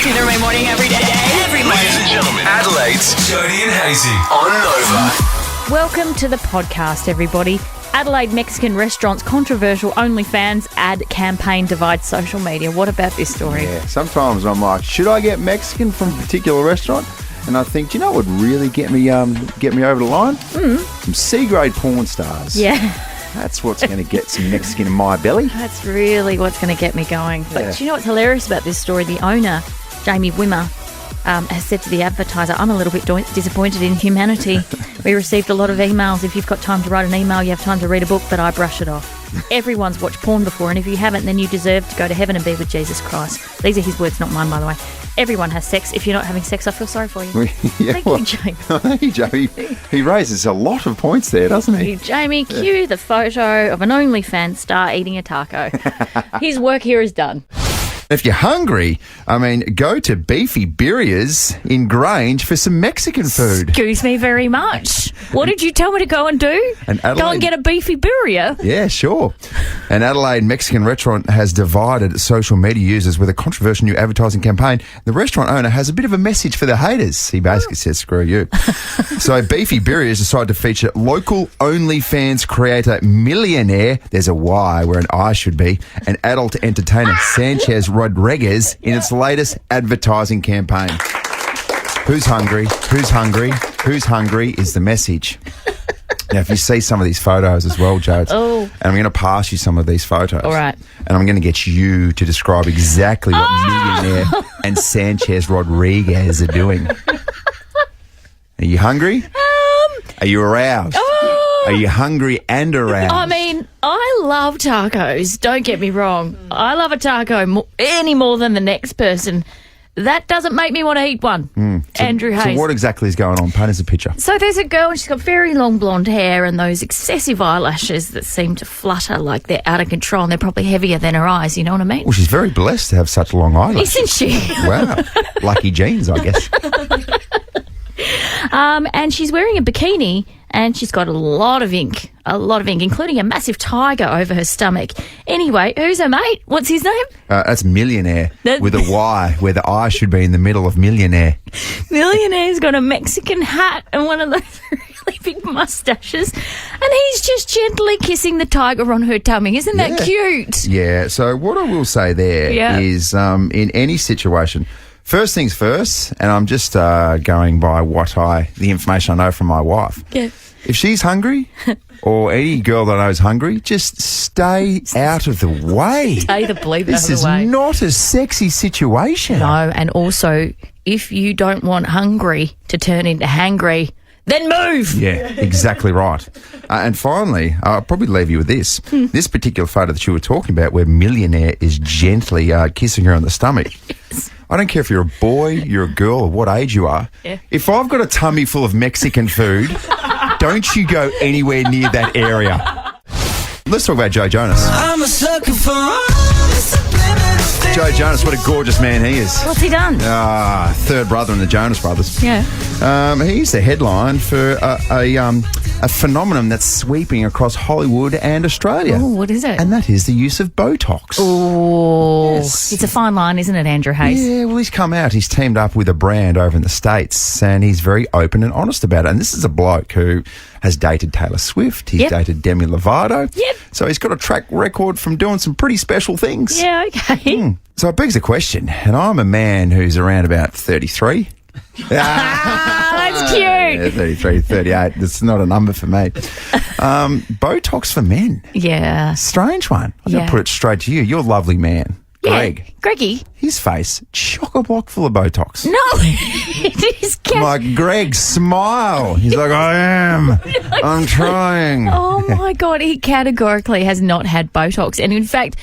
Catching the rain morning every day. Every morning. Ladies and gentlemen, Adelaide's Jodie and Hayesy on Nova. Welcome to the podcast, everybody. Adelaide Mexican restaurant's controversial OnlyFans ad campaign divides social media. What about this story? Yeah, sometimes I'm like, should I get Mexican from a particular restaurant? And I think, do you know what would really get me over the line? Some C-grade porn stars. Yeah, That's what's going to get some Mexican in my belly. that's really what's going to get me going. But Yeah. do you know what's hilarious about this story? The owner, Jamie Wimmer, has said to the advertiser, I'm a little bit disappointed in humanity. We received a lot of emails. If you've got time to write an email, you have time to read a book, but I brush it off. Everyone's watched porn before, and if you haven't, then you deserve to go to heaven and be with Jesus Christ. These are his words, not mine, by the way. Everyone has sex. If you're not having sex, I feel sorry for you. Yeah, Thank you, Jamie. Thank you, Jamie. He raises a lot of points there, doesn't he? Jamie, cue the photo of an OnlyFans star eating a taco. His work here is done. If you're hungry, go to Beefy Birria's in Grange for some Mexican food. Excuse me very much. What did you tell me to go and do? Go Adelaide- and get a beefy birria? Yeah, sure. An Adelaide Mexican restaurant has divided social media users with a controversial new advertising campaign. The restaurant owner has a bit of a message for the haters. He basically says, screw you. So Beefy Birria's decided to feature local OnlyFans creator millionaire, there's a Y where an I should be, and adult entertainer Sanchez Rodriguez in its latest advertising campaign. Who's hungry? Who's hungry? Who's hungry is the message. Now, if you see some of these photos as well, Joe, and I'm going to pass you some of these photos. All right. And I'm going to get you to describe exactly what millionaire and Sanchez Rodriguez are doing. Are you hungry? Are you aroused? Are you hungry and aroused? I mean, I love tacos. Don't get me wrong. I love a taco any more than the next person. That doesn't make me want to eat one. Andrew Hayes. So what exactly is going on? Paint us a picture. So there's a girl and she's got very long blonde hair and those excessive eyelashes that seem to flutter like they're out of control, and they're probably heavier than her eyes, you know what I mean? Well, she's very blessed to have such long eyelashes. Isn't she? Wow. Lucky genes, I guess. And she's wearing a bikini and she's got a lot of ink, including a massive tiger over her stomach. Anyway, who's her mate? What's his name? That's millionaire with a Y, where the I should be in the middle of millionaire. Millionaire's got a Mexican hat and one of those really big mustaches, and he's just gently kissing the tiger on her tummy. Isn't that cute? Yeah, so what I will say there is in any situation, first things first, and I'm just going by the information I know from my wife. Yeah. If she's hungry, or any girl that I know is hungry, just stay out of the way. Stay the bleep This out of is the way. not a sexy situation. No, and also, if you don't want hungry to turn into hangry, then move. Yeah, exactly right. And finally, I'll probably leave you with this. This particular photo that you were talking about where millionaire is gently kissing her on the stomach. I don't care if you're a boy, you're a girl, or what age you are. Yeah. If I've got a tummy full of Mexican food, don't you go anywhere near that area. Let's talk about Joe Jonas. I'm a sucker for all the subliminal Joe Jonas, what a gorgeous man he is. What's he done? Third brother in the Jonas Brothers. Yeah. He's the headline for a phenomenon that's sweeping across Hollywood and Australia. Oh, what is it? And that is the use of Botox. Oh, Yes. it's a fine line, isn't it, Andrew Hayes? Yeah, well, he's come out. He's teamed up with a brand over in the States, and he's very open and honest about it. And this is a bloke who has dated Taylor Swift. He's dated Demi Lovato. Yep. So he's got a track record from doing some pretty special things. Yeah, okay. So it begs the question, and I'm a man who's around about 33. That's cute. Yeah, 33, 38. That's not a number for me. Botox for men. Yeah. Strange one. I'm going Yeah. to put it straight to you. You're a lovely man. Greg. Yeah. Greggy. His face, chock-a-block full of Botox. No, it is I'm like, Greg, smile. He's like, I am. I'm trying. Oh my God, he categorically has not had Botox. And in fact,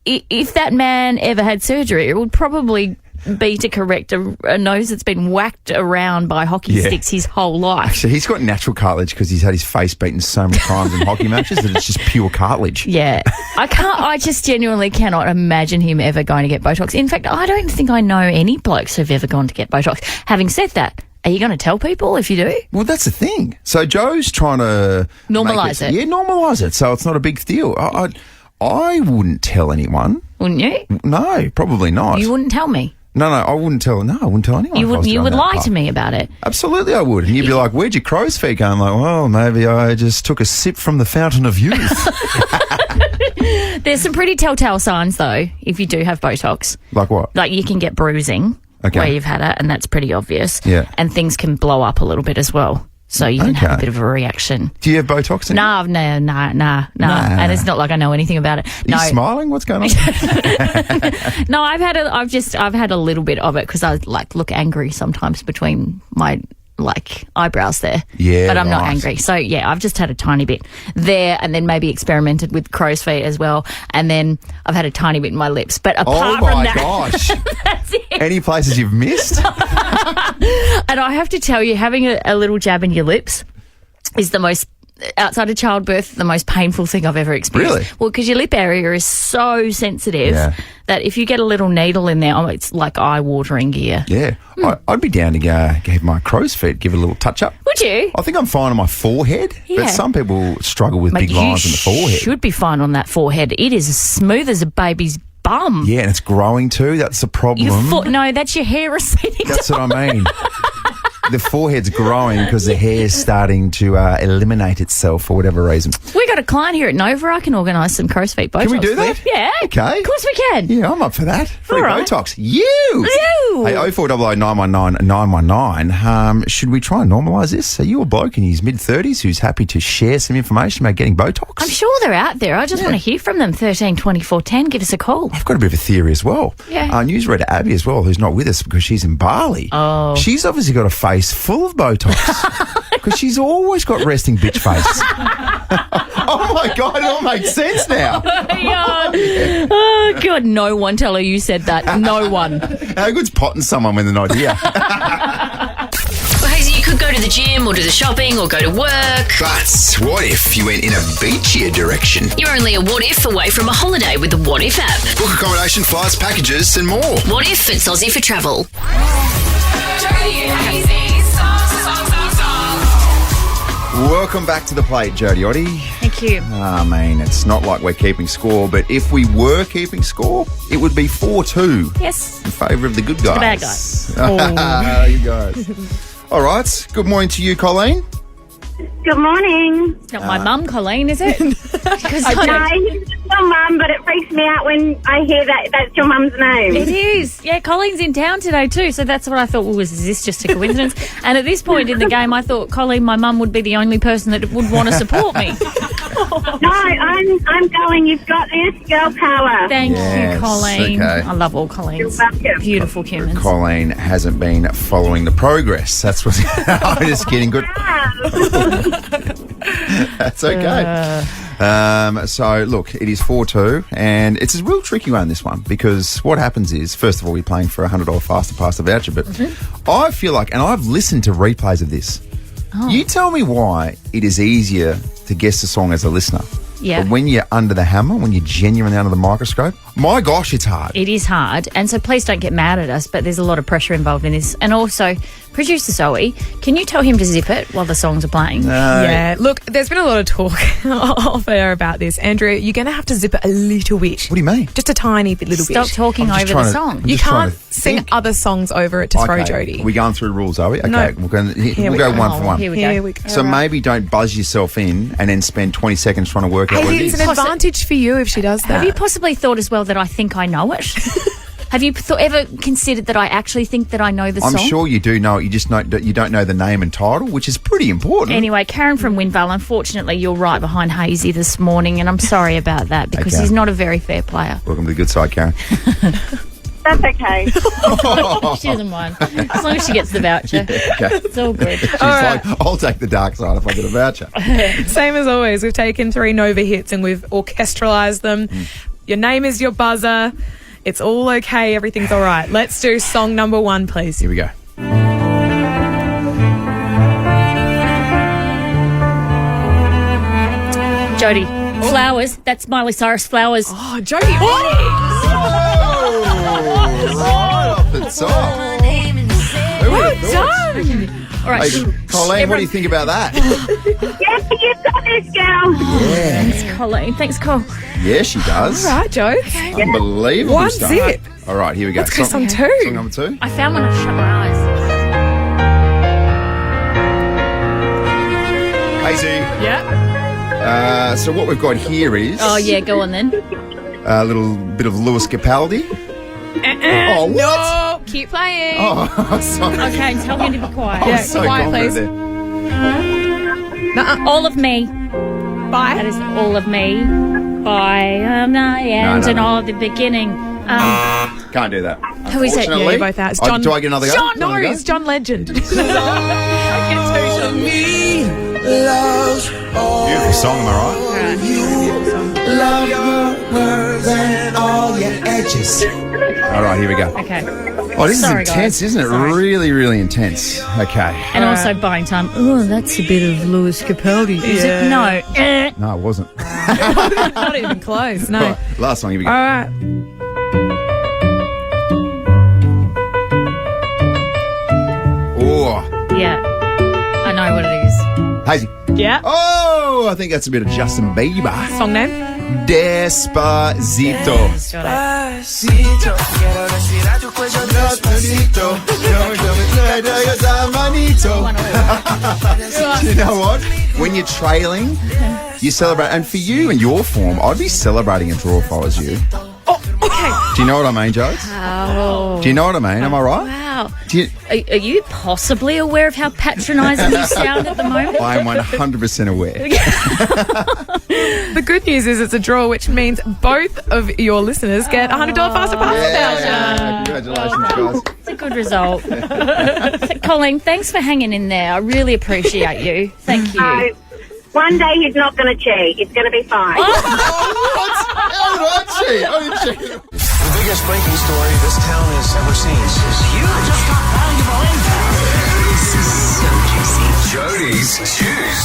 if that man ever had surgery, it would probably be to correct a nose that's been whacked around by hockey sticks his whole life. So he's got natural cartilage because he's had his face beaten so many times in hockey matches that it's just pure cartilage. Yeah. I just genuinely cannot imagine him ever going to get Botox. In fact, I don't think I know any blokes who've ever gone to get Botox. Having said that, are you going to tell people if you do? Well, that's the thing. So Joe's trying to Normalise it. Yeah, normalise it. So it's not a big deal. I wouldn't tell anyone. Wouldn't you? No, probably not. You wouldn't tell me. No, I wouldn't tell. No, I wouldn't tell anyone. You would lie to me about it. Absolutely, I would. And you'd be like, "Where'd your crow's feet go?" I'm like, "Well, maybe I just took a sip from the fountain of youth." There's some pretty telltale signs, though, if you do have Botox. Like what? Like you can get bruising where you've had it, and that's pretty obvious. Yeah. And things can blow up a little bit as well. So you can have a bit of a reaction. Do you have Botox in No. And it's not like I know anything about it. Are you smiling? What's going on? No, I've had a little bit of it because I look angry sometimes between my eyebrows there. Yeah, but I'm not right. angry. So yeah, I've just had a tiny bit there, and then maybe experimented with crow's feet as well, and then I've had a tiny bit in my lips. But apart from that, gosh, that's it. Any places you've missed? And I have to tell you, having a little jab in your lips is the most, outside of childbirth, the most painful thing I've ever experienced. Really? Well, because your lip area is so sensitive that if you get a little needle in there, it's like eye-watering gear. Yeah. I'd be down to go give my crow's feet, give it a little touch-up. Would you? I think I'm fine on my forehead, but some people struggle with big lines in the forehead. You should be fine on that forehead. It is as smooth as a baby's bum. Yeah, and it's growing too. That's the problem. No, that's your hair receding. That's what I mean. The forehead's growing because the hair's starting to eliminate itself for whatever reason. We got a client here at Nova. I can organise some crow's feet Botox. Can we do that? Yeah. Okay. Of course we can. Yeah, I'm up for that. Free right. Bro-Tox. You! Hey, 0400 919 919. Should we try and normalise this? Are you a bloke in his mid-30s who's happy to share some information about getting Botox? I'm sure they're out there. I just want to hear from them. 13 24 10. Give us a call. I've got a bit of a theory as well. Yeah. News reader Abby as well, who's not with us because she's in Bali. Oh. She's obviously got a face full of Botox because she's always got resting bitch face. Oh my God, it all makes sense now. Oh God, no one tell her you said that. No one. How good's potting someone when they're not here? Well, Hayesy, you could go to the gym or do the shopping or go to work. But what if you went in a beachier direction? You're only a what if away from a holiday with the What If app. Book accommodation, flights, packages, and more. What if it's Aussie for travel? Jodie and Hayesy, songs. Welcome back to the plate, Jodie. Thank you. I mean, it's not like we're keeping score, but if we were keeping score, it would be 4-2 Yes. in favour of the good guys. The bad guys. You guys. All right. Good morning to you, Colleen. Good morning. It's not my mum, Colleen, is it? Because No, it's your mum, but it freaks me out when I hear that that's your mum's name. it is. Yeah, Colleen's in town today too, so that's what I thought. Well, is this just a coincidence? And at this point in the game, I thought, Colleen, my mum would be the only person that would want to support me. No, I'm going. You've got this. Girl power. Thank Yes, you, Colleen. okay. I love all Colleens. You're welcome. Beautiful humans. Colleen hasn't been following the progress. That's what. I'm just kidding. Good. That's okay. So, look, it is 4-2, and it's a real tricky one, this one, because what happens is, first of all, we're playing for a $100 Faster Pasta voucher, but I feel like, and I've listened to replays of this, you tell me why it is easier to guess the song as a listener. Yeah. But when you're under the hammer, when you're genuinely under the microscope, my gosh, it's hard. It is hard, and so please don't get mad at us, but there's a lot of pressure involved in this. And also, producer Zoe, can you tell him to zip it while the songs are playing? Yeah, look, there's been a lot of talk off air about this. Andrew, you're going to have to zip it a little bit. What do you mean? Just a tiny bit, little Stop bit. talking I'm just over trying the to- song. I'm You just trying can't to sing think. other songs over it to throw Okay, Jodie. we're going through rules, are we? Okay, No. we'll go we go go. one for one. Here we Here go. we go. So maybe don't buzz yourself in and then spend 20 seconds trying to work out what it Hey, it's is. an advantage for you if she does that. Have you possibly thought as well that I think I know it? Have you ever considered that I actually think that I know the I'm song? sure you do know it. You just you don't know the name and title, which is pretty important. Anyway, Karen from Windvale, unfortunately, you're right behind Hayesy this morning, and I'm sorry about that because Okay. he's not a very fair player. Welcome to the good side, Karen. That's okay. She doesn't mind. As long as she gets the voucher. Okay. It's all good. She's like, I'll take the dark side if I get a voucher. Same as always, we've taken 3 Nova hits and we've orchestralised them. Your name is your buzzer. It's all okay. Everything's all right. Let's do song number 1, please. Here we go. Jodie, Flowers. That's Miley Cyrus, Flowers. Oh, Jodie. Right off the top. Who would have thought? All right. Hey, Colleen, what do you think about that? Yes, you've got this, girl. Thanks, Colleen. Thanks, Cole. Yeah, she does. All right, Joe. Unbelievable One stuff. zip. All right, here we go. Let's go song 2. Song number 2. I found one. I shut my eyes. Hazy. Yeah. So what we've got here is Oh, yeah, go on then. a little bit of Lewis Capaldi. Oh, what? No, keep playing. Oh, sorry. Okay, tell me to be quiet. Yeah, So quiet, confident please. there. All of me. Bye. That is all of me. By the end no, and no. all the beginning. Can't do that. Who is it? Yeah, Unfortunately. you both out. It's Oh, John. do I get another go? John, Do you no, wanna go? it's John Legend. Beautiful song, am I right? All right, here we go. Okay. Oh, this Sorry, is intense, guys. isn't it? Sorry. Really, really intense. Okay. And also buying time. Oh, that's a bit of Lewis Capaldi. Is it? No. No, it wasn't. Not even close. No. Right, last song, here we go. All right. Oh, Yeah. I know what it is. Hazy. Yeah. Oh, I think that's a bit of Justin Bieber. Song name. Despacito. Got it. You know what? When you're trailing, you celebrate. And for you and your form, I'd be celebrating a draw if I was you. Oh, okay. Do you know what I mean, Jodes? Oh. Do you know what I mean? Am I right? Wow. Do you, Are you possibly aware of how patronising you sound at the moment? I am 100% aware. The good news is it's a draw, which means both of your listeners get $100 faster pass voucher. Congratulations, guys. It's a good result. Colleen, thanks for hanging in there. I really appreciate you. Thank you. One day he's not going to cheat. It's going to be fine. Oh, what? How did I cheat? I didn't cheat. The biggest breaking story this town has ever seen. This is huge. Just got valuable info. This is so juicy. Jodies Juice.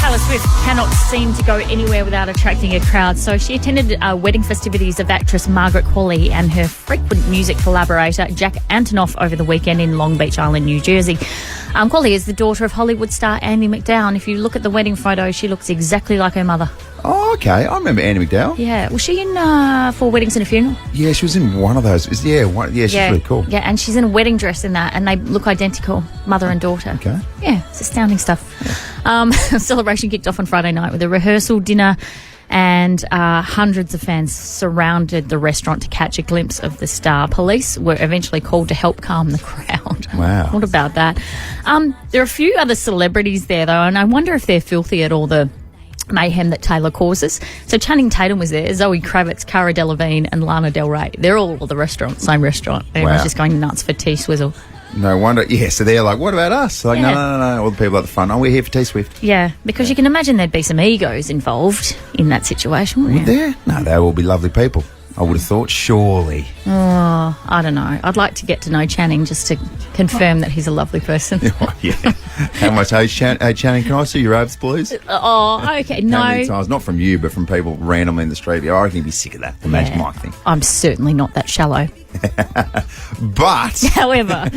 Taylor Swift cannot seem to go anywhere without attracting a crowd, so she attended wedding festivities of actress Margaret Qualley and her frequent music collaborator Jack Antonoff over the weekend in Long Beach Island, New Jersey. Qualley is the daughter of Hollywood star Andie MacDowell. If you look at the wedding photo, she looks exactly like her mother. Oh, okay. I remember Andie MacDowell. Yeah, was she in Four Weddings and a Funeral? Yeah, she was in one of those. She's really cool. Yeah, and she's in a wedding dress in that, and they look identical, mother and daughter. Okay. Yeah, it's astounding stuff. Celebration kicked off on Friday night with a rehearsal dinner, and hundreds of fans surrounded the restaurant to catch a glimpse of the star. Police were eventually called to help calm the crowd. Wow. What about that? There are a few other celebrities there, though, and I wonder if they're filthy at all the mayhem that Taylor causes. So Channing Tatum was there, Zoe Kravitz, Cara Delevingne and Lana Del Rey. They're all at the restaurant, same restaurant. Everyone's Wow. just going nuts for T-Swizzle. No wonder. Yeah, so they're like, what about us? Like, Yeah. no. All the people at the front. Oh, we're here for T-Swift. Yeah, because you can imagine there'd be some egos involved in that situation, wouldn't you? There? No, they will be lovely people. I would have thought, surely. Oh, I don't know. I'd like to get to know Channing just to confirm that he's a lovely person. Oh, yeah. How much, hey, Channing, can I see your abs, please? Oh, okay. How many No, times? Not from you, but from people randomly in the street. I reckon you'd be sick of that, the Magic Yeah. Mike thing. I'm certainly not that shallow. But... However,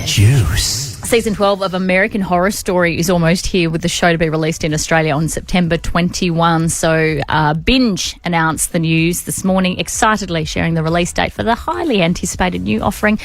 Juice. Season 12 of American Horror Story is almost here, with the show to be released in Australia on September 21. So Binge announced the news this morning, excitedly sharing the release date for the highly anticipated new offering,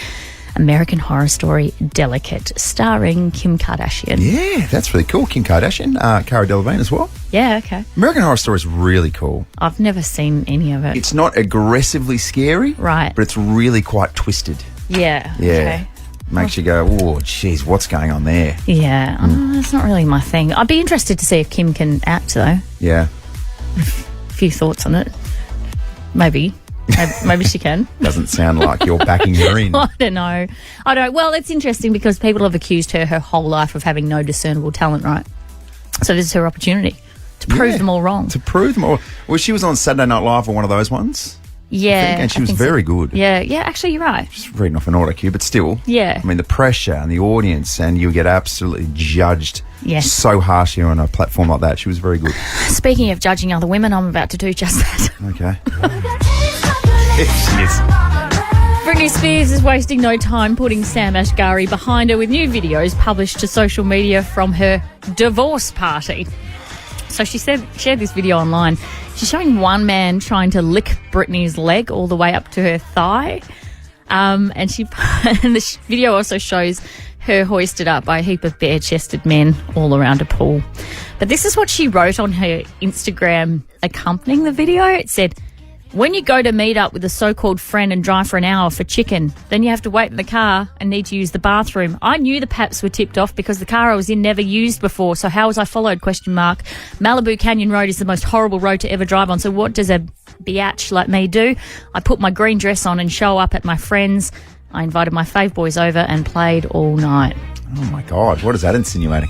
American Horror Story Delicate, starring Kim Kardashian. Yeah, that's really cool. Kim Kardashian, Cara Delevingne as well. Yeah, okay. American Horror Story is really cool. I've never seen any of it. It's not aggressively scary, Right. but it's really quite twisted. Yeah. Yeah. Okay. Makes you go, oh, geez, what's going on there? Yeah. It's not really my thing. I'd be interested to see if Kim can act, though. Yeah. A few thoughts on it. Maybe she can. Doesn't sound like you're backing her in. I don't know. Well, it's interesting because people have accused her whole life of having no discernible talent, right? So this is her opportunity to prove Yeah, them all wrong. To prove them all. Well, she was on Saturday Night Live or one of those ones. Yeah. And she was think so. very good. Yeah, actually, you're right. Just reading off an auto cue, but still. Yeah. I mean, the pressure and the audience, and you get absolutely judged Yes. so harshly on a platform like that. She was very good. Speaking of judging other women, I'm about to do just that. Okay. Yes. Britney Spears is wasting no time putting Sam Asghari behind her with new videos published to social media from her divorce party. So she shared this video online. She's showing one man trying to lick Brittany's leg all the way up to her thigh. And the video also shows her hoisted up by a heap of bare-chested men all around a pool. But this is what she wrote on her Instagram accompanying the video. It said, when you go to meet up with a so-called friend and drive for an hour for chicken, then you have to wait in the car and need to use the bathroom. I knew the paps were tipped off because the car I was in never used before, so how was I followed, ? Malibu Canyon Road is the most horrible road to ever drive on, so what does a biatch like me do? I put my green dress on and show up at my friend's. I invited my fave boys over and played all night. Oh, my God. What is that insinuating?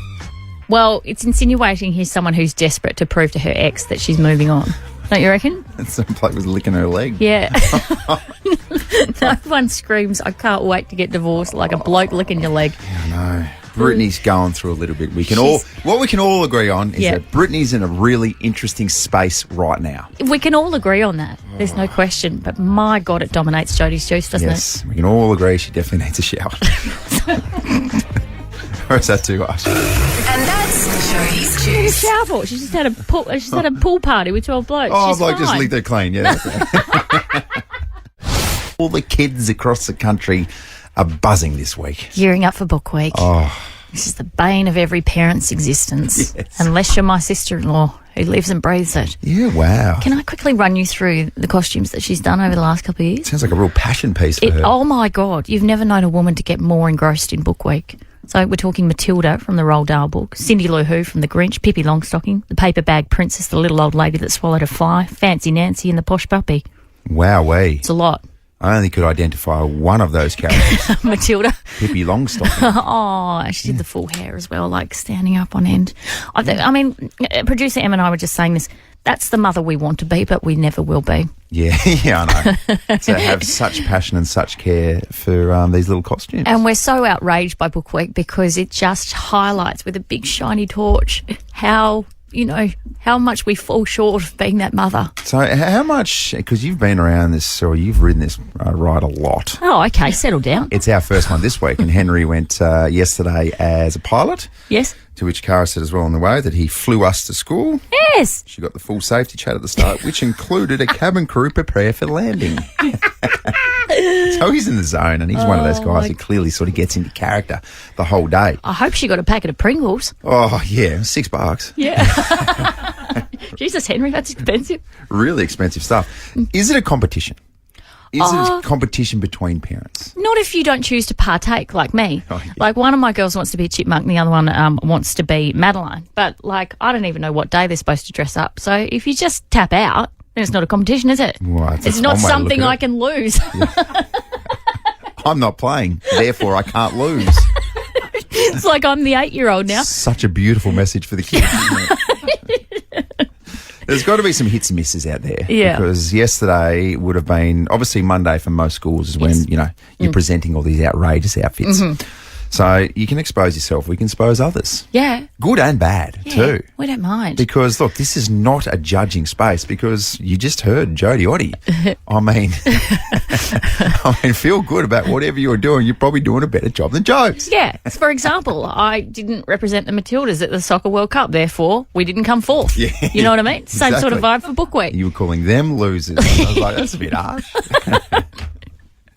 Well, it's insinuating he's someone who's desperate to prove to her ex that she's moving on. Don't you reckon? Some bloke was licking her leg. Yeah. No one screams, I can't wait to get divorced like a bloke licking your leg. I know. Brittany's going through a little bit. What we can all agree on is that Brittany's in a really interesting space right now. We can all agree on that. There's no question. But my God, it dominates Jodies Juice, doesn't it? Yes, we can all agree she definitely needs a shower. Or is that too much? And that's Jodies Juice. Shower for. She just had a pool party with 12 blokes. Oh, She's bloke just fine. licked her clean, yeah. All the kids across the country are buzzing this week. Gearing up for book week. Oh. This is the bane of every parent's existence. Yes. Unless you're my sister-in-law who lives and breathes it. Yeah, wow. Can I quickly run you through the costumes that she's done over the last couple of years? Sounds like a real passion piece for her. Oh, my God. You've never known a woman to get more engrossed in book week. So we're talking Matilda from the Roald Dahl book, Cindy Lou Who from The Grinch, Pippi Longstocking, the paper bag princess, the little old lady that swallowed a fly, Fancy Nancy and the posh puppy. Wowee. It's a lot. I only could identify one of those characters. Matilda. Pippi Longstocking. Oh, she did the full hair as well, like standing up on end. I mean, producer Em and I were just saying this. That's the mother we want to be, but we never will be. Yeah, I know. To have such passion and such care for these little costumes. And we're so outraged by Book Week because it just highlights with a big shiny torch how much we fall short of being that mother. So how much, because you've been around this, or you've ridden this ride a lot. Oh, okay, settle down. It's our first one this week, and Henry went yesterday as a pilot. Yes. To which Cara said as well on the way that he flew us to school. Yes. She got the full safety chat at the start, which included a cabin crew prepare for landing. So he's in the zone, and he's one of those guys who clearly sort of gets into character the whole day. I hope she got a packet of Pringles. Oh, yeah, $6. Yeah. Jesus, Henry, that's expensive. Really expensive stuff. Is it a competition? Is it a competition between parents? Not if you don't choose to partake, like me. Oh, yeah. Like, one of my girls wants to be a chipmunk, and the other one wants to be Madeline. But, like, I don't even know what day they're supposed to dress up. So if you just tap out, then it's not a competition, is it? Well, it's not one way to look something at I it. can lose. I'm not playing, therefore I can't lose. It's like I'm the 8-year-old now. Such a beautiful message for the kids, isn't it? There's got to be some hits and misses out there. Yeah. Because yesterday would have been, obviously Monday for most schools is when, you're presenting all these outrageous outfits. Mm-hmm. So you can expose yourself. We can expose others. Yeah. Good and bad, too. We don't mind. Because, look, this is not a judging space because you just heard Jodie Oddie. I mean, feel good about whatever you're doing. You're probably doing a better job than Jokes. Yeah. For example, I didn't represent the Matildas at the Soccer World Cup, therefore we didn't come fourth. Yeah. You know what I mean? Same sort of Exactly. vibe for Book Week. You were calling them losers. I was like, that's a bit harsh.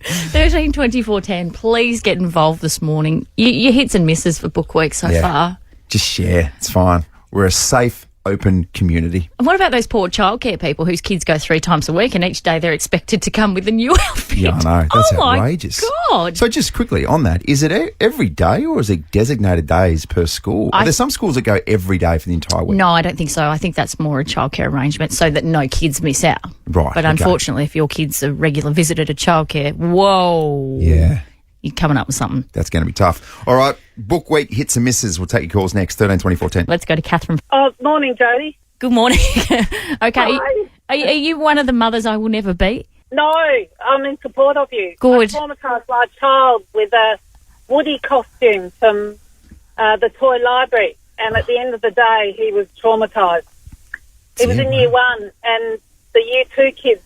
13 24 10. Please get involved this morning. Your hits and misses for Book Week so far. Just share. It's fine. We're a safe, open community. And what about those poor childcare people whose kids go 3 times a week and each day they're expected to come with a new outfit? Yeah, I know. That's outrageous. My God. So just quickly on that, is it every day or is it designated days per school? Are there some schools that go every day for the entire week? No, I don't think so. I think that's more a childcare arrangement so that no kids miss out. Right. But okay. unfortunately, if your kid's a regular visitor to childcare, whoa. Yeah. You're coming up with something. That's going to be tough. All right. Book week hits and misses. We'll take your calls next. 13 24 10. Let's go to Catherine. Oh, morning, Jodie. Good morning. Okay. Hi. Are you one of the mothers I will never be? No, I'm in support of you. Good. I traumatised my child with a Woody costume from the toy library, and at the end of the day, he was traumatised. He was in year 1, and the year 2 kids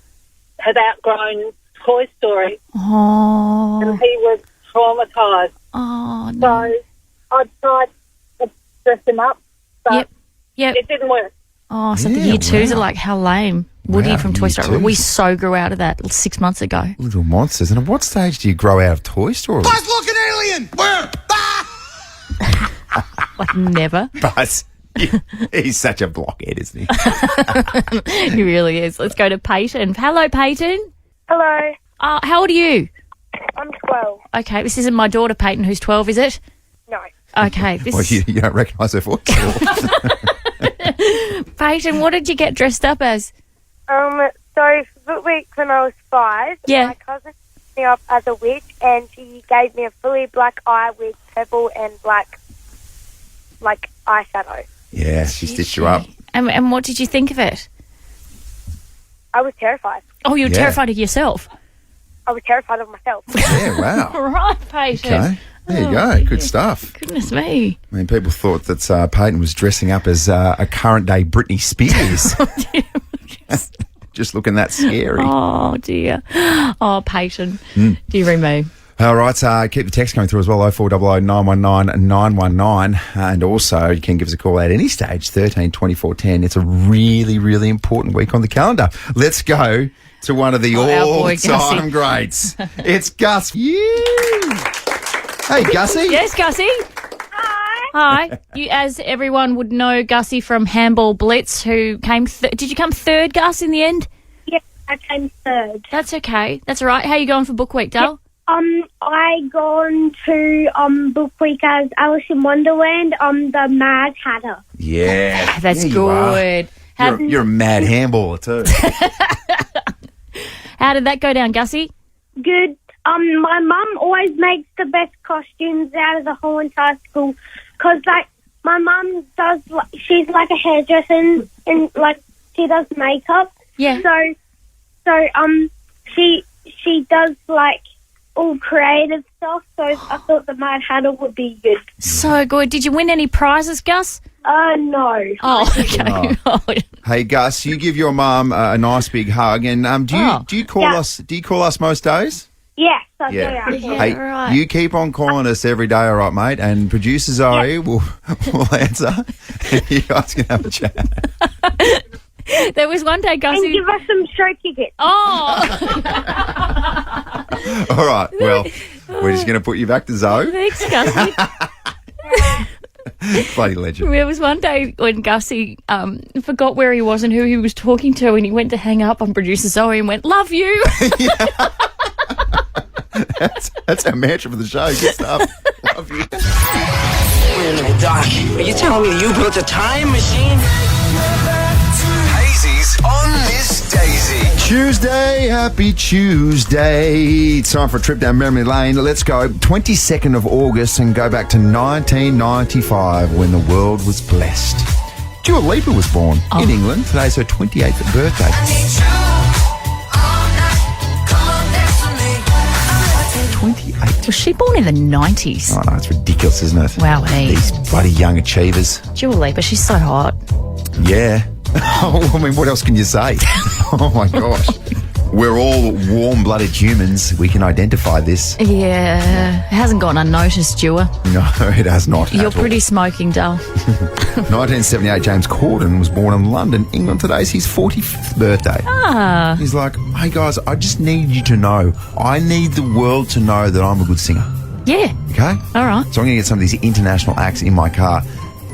had outgrown Toy Story, Oh. and he was traumatised. Oh, no. So I tried to dress him up, but Yep. it didn't work. Oh, so the Yeah, year twos wow. are like, how lame. Woody Wow, from Toy year Story. twos. We so grew out of that 6 months ago. Little monsters. And at what stage do you grow out of Toy Story? Looking alien! Where? Like, never. Buzz. He's such a blockhead, isn't he? He really is. Let's go to Peyton. Hello, Peyton. Hello, How old are you? I'm 12. Okay, this isn't my daughter, Peyton, who's 12, is it? No. Okay, this Well, you don't recognise her voice? Peyton, what did you get dressed up as? So for the week when I was 5, Yeah. my cousin picked me up as a witch, and she gave me a fully black eye with purple and black, like, eyeshadow. Yeah, she stitched you up. And what did you think of it? I was terrified. Oh, you're Yeah. terrified of yourself. I was terrified of myself. Yeah, wow. Right, Peyton. Okay, there you go. Good stuff. Goodness me. I mean, people thought that Peyton was dressing up as a current-day Britney Spears. Just looking that scary. Oh, dear. Oh, Peyton. Dearie me. All right, keep the text coming through as well, 0400 919 919. And also, you can give us a call at any stage, 13 24 10. It's a really, really important week on the calendar. Let's go to one of the our boy, all-time Gussie. greats. It's Gus. You. Hey, Gussie. Yes, Gussie. Hi. You, as everyone would know, Gussie from Handball Blitz, who came... did you come third, Gus, in the end? Yeah, I came third. That's okay. That's all right. How you going for Book Week, Dale? I gone to Book Week as Alice in Wonderland, the Mad Hatter. Yeah. That's there you are. good. How, You're a mad handballer too. how did that go down, Gussie? Good. My mum always makes the best costumes out of the whole entire school, because, like, my mum does, she's like a hairdresser and like, she does makeup. Yeah. So she does, like, all creative stuff, so I thought the Mad Hatter would be good. So good. Did you win any prizes, Gus? No. Oh, okay. Hey, Gus, you give your mum a nice big hug, and do you call Yeah. us? Do you call us most days? Yes, I Yeah. do. Hey, right. you keep on calling us every day, all right, mate? And producer Zoe will answer. You guys can have a chat. There was one day, And Gussie... give us some show tickets. Oh, All right, well, we're just going to put you back to Zoe. thanks, Gussie. Bloody legend. There was one day when Gussie forgot where he was and who he was talking to, and he went to hang up on producer Zoe and went, "Love you." That's our mantra for the show. Good stuff. Love you. Wait a minute, Doc. Are you telling me you built a time machine? Hayesy on Miss Daysey. Tuesday, happy Tuesday. It's time for a trip down memory lane. Let's go 22nd of August and go back to 1995 when the world was blessed. Dua Lipa was born in England. Today's her 28th birthday. 28. Was she born in the 90s? Oh, no, it's ridiculous, isn't it? Wow, hey. These bloody young achievers. Dua Lipa, she's so hot. Yeah. I mean, what else can you say? Oh, my gosh. We're all warm-blooded humans. We can identify this. Yeah, it hasn't gone unnoticed, Dua. No, it has not. You're at all. pretty smoking, Dale. 1978, James Corden was born in London, England. Today's his 45th birthday. Ah, He's like, hey, guys, I just need you to know. I need the world to know that I'm a good singer. yeah. Okay? All right. So I'm going to get some of these international acts in my car,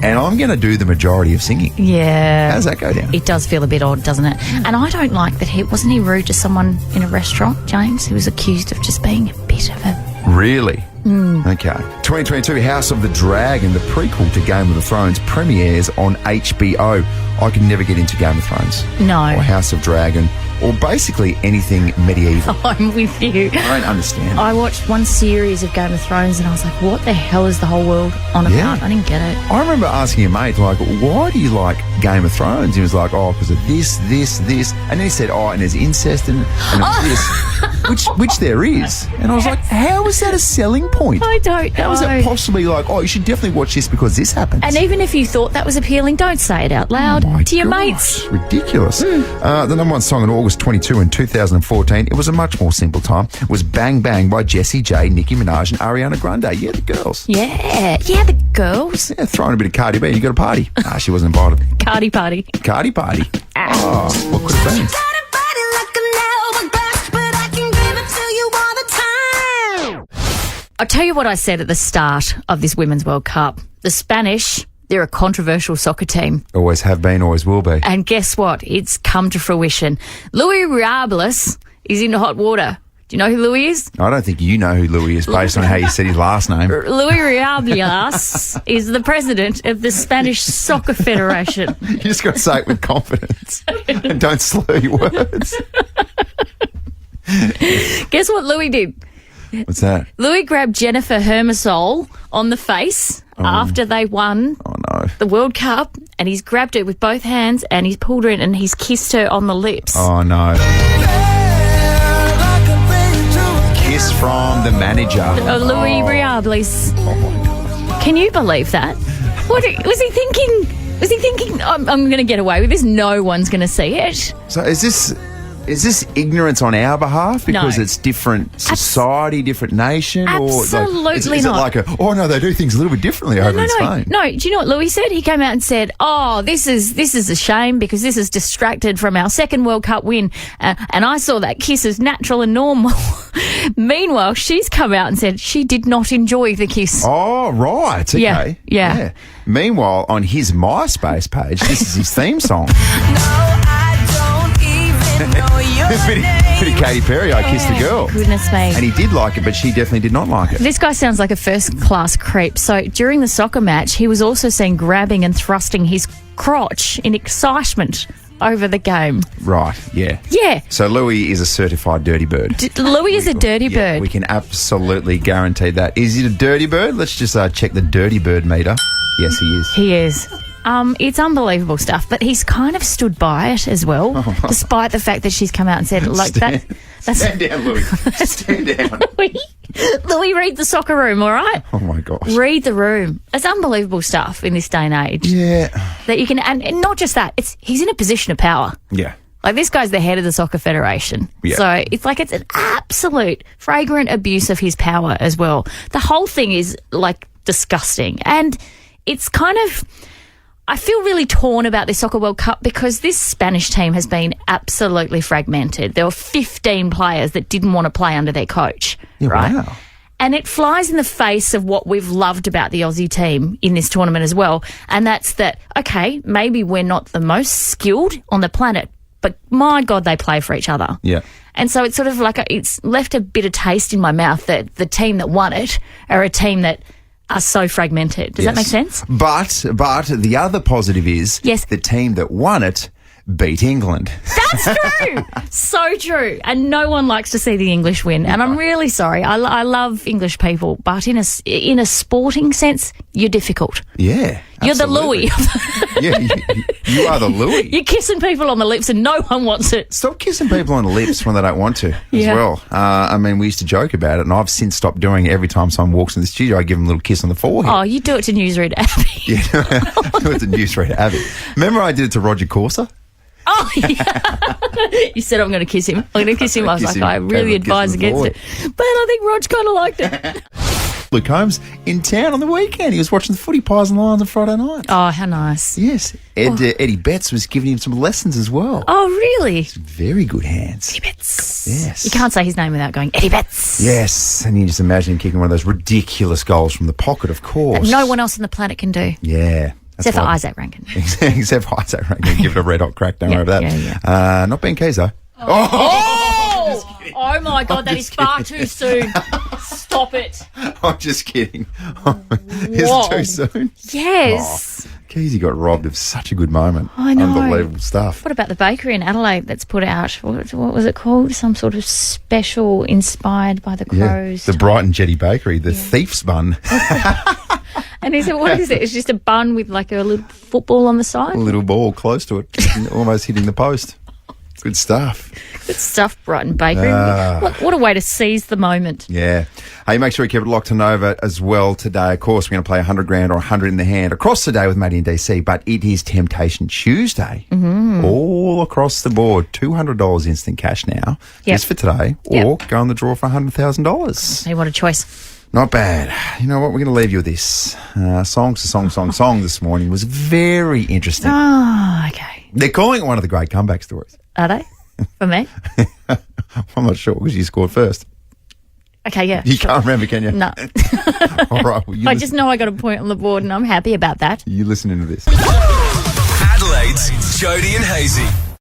and I'm going to do the majority of singing. Yeah. How does that go down? It does feel a bit odd, doesn't it? And I don't like that wasn't he rude to someone in a restaurant, James? He was accused of just being a bit of a... Really? Okay. 2022, House of the Dragon, the prequel to Game of Thrones, premieres on HBO. I can never get into Game of Thrones. No. Or House of Dragon, or basically anything medieval. I'm with you. I don't understand. I watched one series of Game of Thrones and I was like, what the hell is the whole world on about? Yeah. I didn't get it. I remember asking a mate, like, why do you like Game of Thrones? He was like, oh, because of this. And then he said, oh, and there's incest and this, which there is. And I was like, how is that a selling point? I don't know. How is it possibly like, oh, you should definitely watch this because this happens? And even if you thought that was appealing, don't say it out loud My to your gosh, mates. ridiculous. The number one song in August August 22 in 2014, it was a much more simple time. It was Bang Bang by Jessie J, Nicki Minaj and Ariana Grande. Yeah, the girls. Yeah, the girls. Yeah, throwing a bit of Cardi B. You got a party. She wasn't invited. Cardi party. Cardi party. Oh, what could have been? I'll tell you what I said at the start of this Women's World Cup. The Spanish, they're a controversial soccer team. Always have been, always will be. And guess what? It's come to fruition. Luis Rubiales is in hot water. Do you know who Louis is? I don't think you know who Louis is based on how you said his last name. Louis Rubiales is the president of the Spanish Soccer Federation. You just got to say it with confidence. And don't slur your words. Guess what Louis did? What's that? Louis grabbed Jennifer Hermoso on the face after they won the World Cup, and he's grabbed her with both hands and he's pulled her in and he's kissed her on the lips. Oh, no. Kiss from the manager. Louis Rubiales. Oh, my God. Can you believe that? What was he thinking? Was he thinking, I'm going to get away with this? No one's going to see it. So is this ignorance on our behalf because No. it's different society, different nation? Absolutely or like, is not. it like they do things a little bit differently over in Spain? No, do you know what Louis said? He came out and said, this is a shame because this is distracted from our second World Cup win. And I saw that kiss as natural and normal. Meanwhile, she's come out and said she did not enjoy the kiss. Oh, right. Okay. Yeah. Meanwhile, on his MySpace page, this is his theme song. Bit of Katy Perry, I Kissed a Girl. Goodness me. And he did like it, but she definitely did not like it. This guy sounds like a first-class creep. So during the soccer match, he was also seen grabbing and thrusting his crotch in excitement over the game. Right, yeah. Yeah. So Louis is a certified dirty bird. Louis is a dirty Yeah, bird. we can absolutely guarantee that. Is he a dirty bird? Let's just check the dirty bird meter. Yes, he is. He is. It's unbelievable stuff, but he's kind of stood by it as well, despite the fact that she's come out and said, like, that's... Stand down, Louis. Stand down. Louis, read the soccer room, all right? Oh, my gosh. Read the room. It's unbelievable stuff in this day and age. Yeah. That you can, and not just that, he's in a position of power. Yeah. Like, this guy's the head of the Soccer Federation. Yeah. So it's like it's an absolute flagrant abuse of his power as well. The whole thing is, like, disgusting. And it's kind of... I feel really torn about this Soccer World Cup because this Spanish team has been absolutely fragmented. There were 15 players that didn't want to play under their coach, right? Wow. And it flies in the face of what we've loved about the Aussie team in this tournament as well. And that's that, okay, maybe we're not the most skilled on the planet, but my God, they play for each other. Yeah. And so it's sort of like it's left a bitter taste in my mouth that the team that won it are a team that are so fragmented. Does that make sense? But the other positive is the team that won it beat England. That's true. So true. And no one likes to see the English win. And I'm really sorry. I love English people, but in a sporting sense, you're difficult. Yeah. You're absolutely. the Louis. Yeah, you are the Louis. You're kissing people on the lips and no one wants it. Stop kissing people on the lips when they don't want to as well. I mean, we used to joke about it, and I've since stopped doing it. Every time someone walks in the studio, I give them a little kiss on the forehead. Oh, you do it to newsreader Abby. Yeah, do it to newsreader Abby. Remember I did it to Roger Corser? Oh, yeah. You said I'm going to kiss him. I'm going to kiss him. I was like, I really advise against it. But I think Rog kind of liked it. Luke Holmes in town on the weekend. He was watching the footy Pies and Lions on Friday night. Oh, how nice. Yes. Eddie Betts was giving him some lessons as well. Oh, really? Very good hands. Eddie Betts. Yes. You can't say his name without going, Eddie Betts. Yes. And you just imagine him kicking one of those ridiculous goals from the pocket, of course. That no one else on the planet can do. Yeah. Except for Isaac Rankin. Except for Isaac Rankin. Give it a red hot crack. Don't worry about that. Yeah. Not Ben Keys, though. Oh my God, that is far too soon. Stop it. I'm just kidding. Is it too soon? Yes. Keysy got robbed of such a good moment. I know. Unbelievable stuff. What about the bakery in Adelaide that's put out, what was it called? Some sort of special inspired by the crows. The Brighton Jetty Bakery, the thief's bun. And is it, what is it? It's just a bun with like a little football on the side? A little ball close to it, almost hitting the post. Good stuff. Good stuff, Brighton Bakery. What a way to seize the moment. Yeah. Hey, make sure you keep it locked to Nova as well today. Of course, we're going to play 100 grand or 100 in the hand across the day with Maddie and DC, but it is Temptation Tuesday. All across the board. $200 instant cash now, just for today, or go on the draw for $100,000. Hey, what a choice. Not bad. You know what? We're going to leave you with this. Song this morning was very interesting. Oh, okay. They're calling it one of the great comeback stories. Are they? For me? I'm not sure because you scored first. Okay, yeah. You can't remember, can you? No. All right. Well, I just know I got a point on the board and I'm happy about that. You listening to this. Adelaide's Jodie and Hayesy.